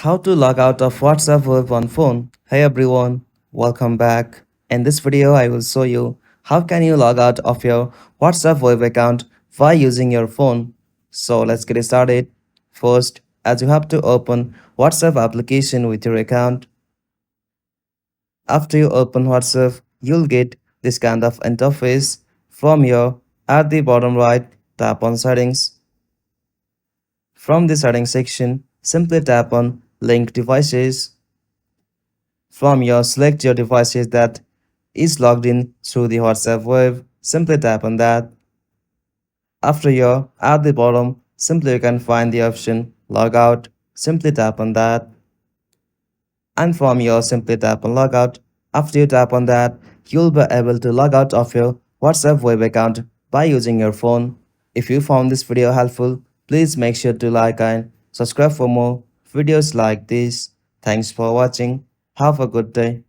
How to log out of WhatsApp web on phone. Hey everyone, welcome back. In this video, I will show you how can you log out of your WhatsApp web account by using your phone. So let's get started. First, as you have to open WhatsApp application with your account. After you open WhatsApp, you'll get this kind of interface. From here, at the bottom right, tap on settings. From the settings section, simply tap on link devices. From here, select your devices that is logged in through the WhatsApp web. Simply tap on that. After here, at the bottom, simply you can find the option Logout. Simply tap on that. And from here, simply tap on Logout. After you tap on that, you'll be able to log out of your WhatsApp web account by using your phone. If you found this video helpful, please make sure to like and subscribe for more videos like this. Thanks for watching. Have a good day.